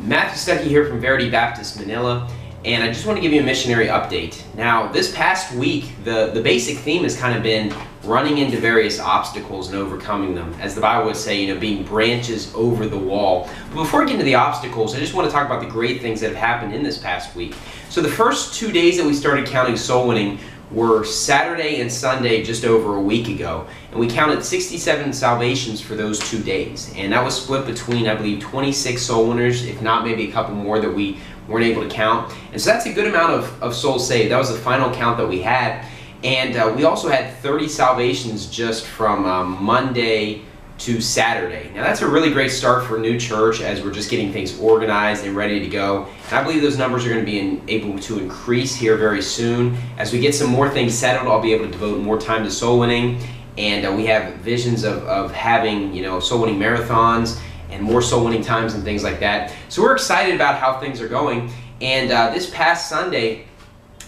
Matthew Stuckey here from Verity Baptist, Manila, and I just want to give you a missionary update. Now, this past week, the basic theme has kind of been running into various obstacles and overcoming them. As the Bible would say, being branches over the wall. But before I get into the obstacles, I just want to talk about the great things that have happened in this past week. So the first 2 days that we started counting soul winning were Saturday and Sunday just over a week ago, and we counted 67 salvations for those 2 days, and that was split between, I believe, 26 soul winners, if not maybe a couple more that we weren't able to count. And so that's a good amount of souls saved. That was the final count that we had, and we also had 30 salvations just from Monday to Saturday. Now that's a really great start for a new church as we're just getting things organized and ready to go. And I believe those numbers are going to be able to increase here very soon. As we get some more things settled, I'll be able to devote more time to soul winning. And we have visions of having soul winning marathons and more soul winning times and things like that. So we're excited about how things are going. And this past Sunday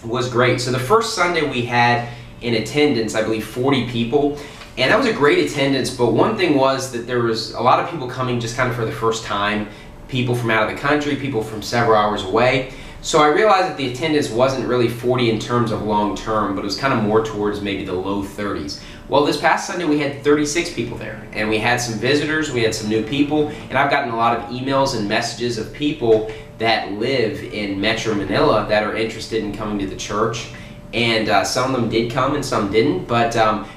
was great. So the first Sunday we had in attendance, I believe 40 people. And that was a great attendance, but one thing was that there was a lot of people coming just kind of for the first time, people from out of the country, people from several hours away. So I realized that the attendance wasn't really 40 in terms of long term, but it was kind of more towards maybe the low 30s. Well, this past Sunday we had 36 people there, and we had some visitors, we had some new people, and I've gotten a lot of emails and messages of people that live in Metro Manila that are interested in coming to the church. And some of them did come and some didn't, but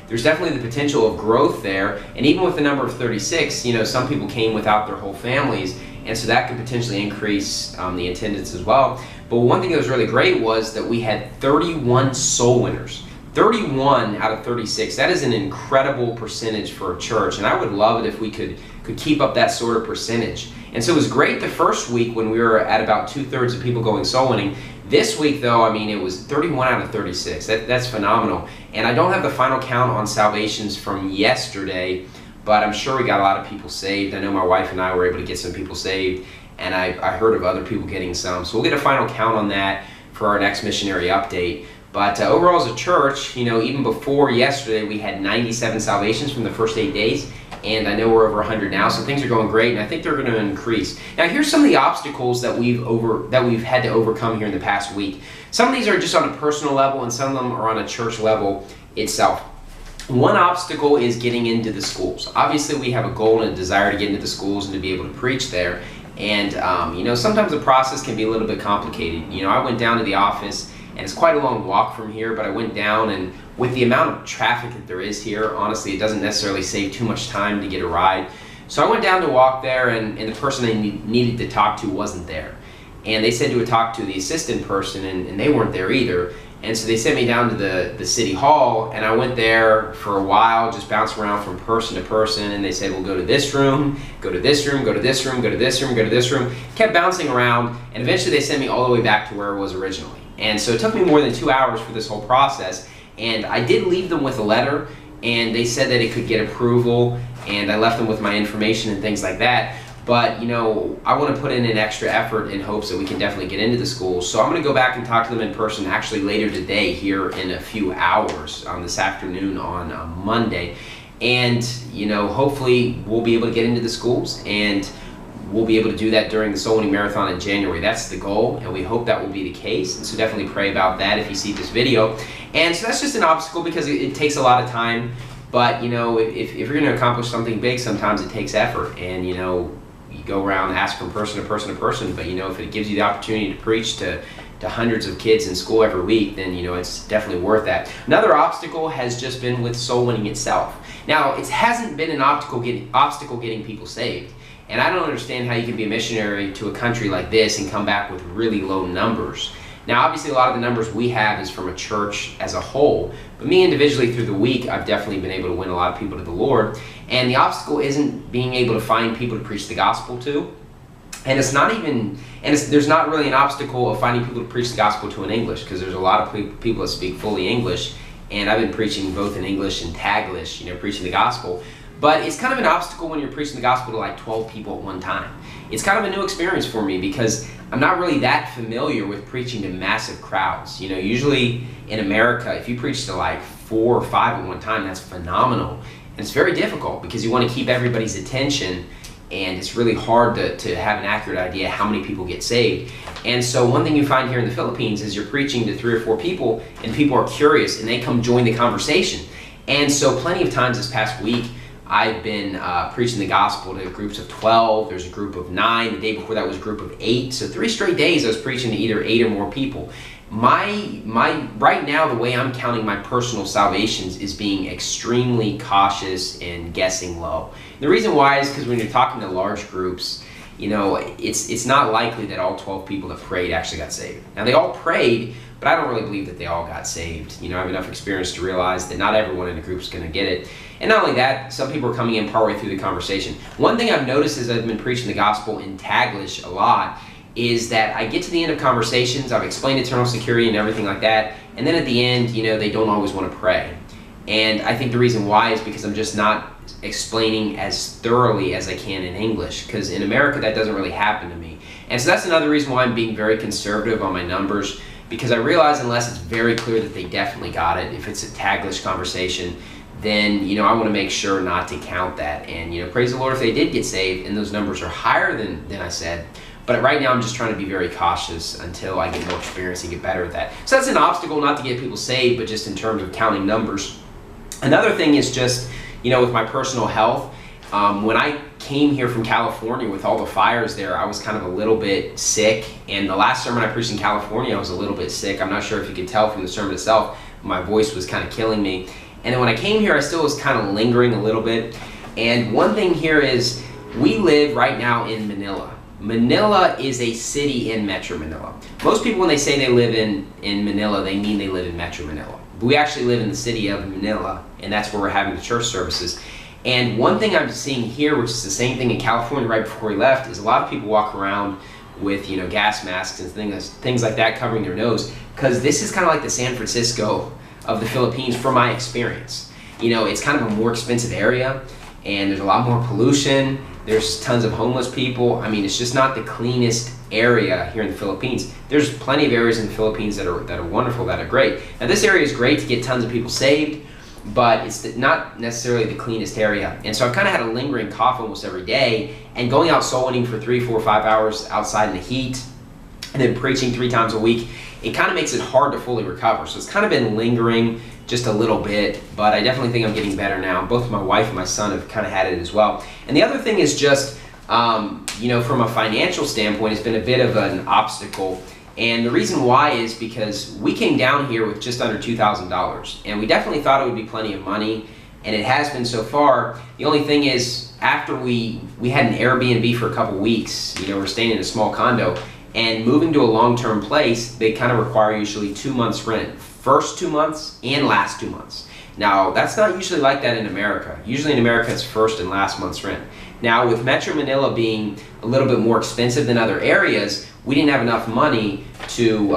there's definitely the potential of growth there. And even with the number of 36, some people came without their whole families, and so that could potentially increase the attendance as well. But one thing that was really great was that we had 31 soul winners. 31 out of 36. That is an incredible percentage for a church, and I would love it if we could keep up that sort of percentage. And so it was great the first week when we were at about 2/3 of people going soul winning. This week though, I mean, it was 31 out of 36. That's phenomenal. And I don't have the final count on salvations from yesterday, but I'm sure we got a lot of people saved. I know my wife and I were able to get some people saved, and I heard of other people getting some. So we'll get a final count on that for our next missionary update. But overall as a church, even before yesterday, we had 97 salvations from the first 8 days. And I know we're over 100 now, so things are going great, and I think they're going to increase. Now, here's some of the obstacles that we've had to overcome here in the past week. Some of these are just on a personal level, and some of them are on a church level itself. One obstacle is getting into the schools. Obviously, we have a goal and a desire to get into the schools and to be able to preach there. And sometimes the process can be a little bit complicated. I went down to the office, and it's quite a long walk from here, but I went down, and with the amount of traffic that there is here, honestly, it doesn't necessarily save too much time to get a ride. So I went down to walk there, and the person I needed to talk to wasn't there. And they said to talk to the assistant person, and they weren't there either. And so they sent me down to the city hall, and I went there for a while, just bouncing around from person to person, and they said, well, go to this room, go to this room, go to this room, go to this room, go to this room. Kept bouncing around, and eventually they sent me all the way back to where it was originally. And so it took me more than 2 hours for this whole process. And I did leave them with a letter, and they said that it could get approval, and I left them with my information and things like that. But I want to put in an extra effort in hopes that we can definitely get into the schools. So I'm going to go back and talk to them in person actually later today here in a few hours this afternoon on Monday. And hopefully we'll be able to get into the schools, and we'll be able to do that during the Soul Winning Marathon in January. That's the goal, and we hope that will be the case. And so definitely pray about that if you see this video. And so that's just an obstacle because it takes a lot of time. But if you're going to accomplish something big, sometimes it takes effort. And you go around and ask from person to person to person. But if it gives you the opportunity to preach to hundreds of kids in school every week, then it's definitely worth that. Another obstacle has just been with soul winning itself. Now, it hasn't been an obstacle getting people saved. And I don't understand how you can be a missionary to a country like this and come back with really low numbers. Now, obviously, a lot of the numbers we have is from a church as a whole. But me individually through the week, I've definitely been able to win a lot of people to the Lord. And the obstacle isn't being able to find people to preach the gospel to. And there's not really an obstacle of finding people to preach the gospel to in English, because there's a lot of people that speak fully English. And I've been preaching both in English and Taglish, preaching the gospel. But it's kind of an obstacle when you're preaching the gospel to like 12 people at one time. It's kind of a new experience for me because I'm not really that familiar with preaching to massive crowds. Usually in America, if you preach to like 4 or 5 at one time, that's phenomenal. And it's very difficult because you want to keep everybody's attention and it's really hard to have an accurate idea how many people get saved. And so one thing you find here in the Philippines is you're preaching to 3 or 4 people, and people are curious, and they come join the conversation. And so plenty of times this past week, I've been preaching the gospel to groups of 12, there's a group of 9, the day before that was a group of 8, so 3 straight days I was preaching to either 8 or more people. Right now, the way I'm counting my personal salvations is being extremely cautious and guessing low. The reason why is because when you're talking to large groups, you know, it's not likely that all 12 people that prayed actually got saved. Now, they all prayed, but I don't really believe that they all got saved. You know, I have enough experience to realize that not everyone in the group is going to get it. And not only that, some people are coming in partway through the conversation. One thing I've noticed as I've been preaching the gospel in Taglish a lot is that I get to the end of conversations, I've explained eternal security and everything like that, and then at the end, you know, they don't always want to pray. And I think the reason why is because I'm just not explaining as thoroughly as I can in English, because in America that doesn't really happen to me. And so that's another reason why I'm being very conservative on my numbers, because I realize unless it's very clear that they definitely got it, if it's a Taglish conversation, then, you know, I want to make sure not to count that. And, you know, praise the Lord if they did get saved and those numbers are higher than I said. But right now I'm just trying to be very cautious until I get more experience and get better at that. So that's an obstacle, not to get people saved, but just in terms of counting numbers. Another thing is just, you know, with my personal health, when I came here from California with all the fires there, I was kind of a little bit sick. And the last sermon I preached in California, I was a little bit sick. I'm not sure if you can tell from the sermon itself, my voice was kind of killing me. And then when I came here, I still was kind of lingering a little bit. And one thing here is, we live right now in Manila. Manila is a city in Metro Manila. Most people, when they say they live in Manila, they mean they live in Metro Manila. But we actually live in the city of Manila, and that's where we're having the church services. And one thing I'm seeing here, which is the same thing in California right before we left, is a lot of people walk around with, you know, gas masks and things like that covering their nose, because this is kind of like the San Francisco of the Philippines from my experience. You know, it's kind of a more expensive area, and there's a lot more pollution. There's tons of homeless people. I mean, it's just not the cleanest area here in the Philippines. There's plenty of areas in the Philippines that are wonderful, that are great. Now, this area is great to get tons of people saved, but it's not necessarily the cleanest area. And so I've kind of had a lingering cough almost every day, and going out soul winning for 3, 4, 5 hours outside in the heat, and then preaching 3 times a week, it kind of makes it hard to fully recover. So it's kind of been lingering just a little bit, but I definitely think I'm getting better now. Both my wife and my son have kind of had it as well. And the other thing is just, you know, from a financial standpoint, it's been a bit of an obstacle. And the reason why is because we came down here with just under $2,000, and we definitely thought it would be plenty of money, and it has been so far. The only thing is, after we had an Airbnb for a couple weeks, you know, we're staying in a small condo, and moving to a long-term place, they kind of require usually 2 months rent. First 2 months and last 2 months. Now, that's not usually like that in America. Usually in America, it's first and last month's rent. Now, with Metro Manila being a little bit more expensive than other areas, we didn't have enough money to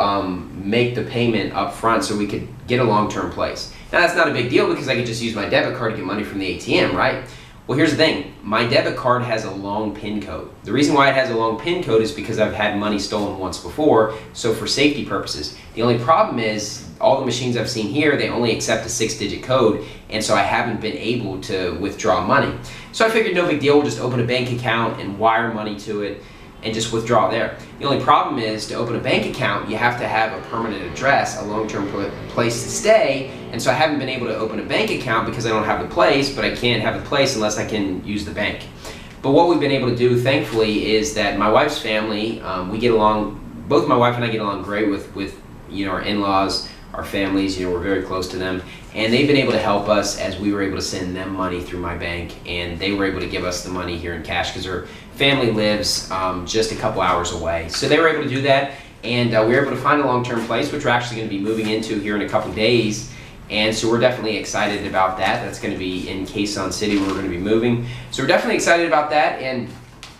make the payment up front so we could get a long-term place. Now, that's not a big deal because I could just use my debit card to get money from the ATM, right? Well, here's the thing. My debit card has a long PIN code. The reason why it has a long PIN code is because I've had money stolen once before, so for safety purposes. The only problem is, all the machines I've seen here, they only accept a 6-digit code, and so I haven't been able to withdraw money. So I figured no big deal, we'll just open a bank account and wire money to it and just withdraw there. The only problem is, to open a bank account, you have to have a permanent address, a long-term place to stay, and so I haven't been able to open a bank account because I don't have the place, but I can't have the place unless I can use the bank. But what we've been able to do, thankfully, is that my wife's family, we get along, both my wife and I get along great with you know, our in-laws, our families, you know, we're very close to them, and they've been able to help us as we were able to send them money through my bank, and they were able to give us the money here in cash because their family lives just a couple hours away. So they were able to do that, and we were able to find a long-term place, which we're actually going to be moving into here in a couple days, and so we're definitely excited about that. That's going to be in Quezon City where we're going to be moving. So we're definitely excited about that, and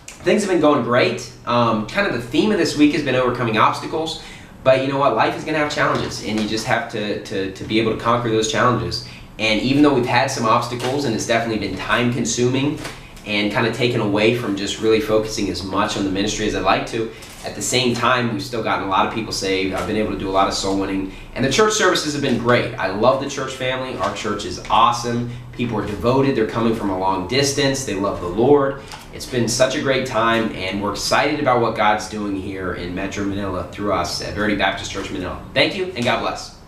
things have been going great. Kind of the theme of this week has been overcoming obstacles. But you know what, life is going to have challenges, and you just have to be able to conquer those challenges. And even though we've had some obstacles, and it's definitely been time consuming and kind of taken away from just really focusing as much on the ministry as I'd like to, at the same time, we've still gotten a lot of people saved. I've been able to do a lot of soul winning, and the church services have been great. I love the church family. Our church is awesome. People are devoted. They're coming from a long distance. They love the Lord. It's been such a great time, and we're excited about what God's doing here in Metro Manila through us at Verity Baptist Church Manila. Thank you, and God bless.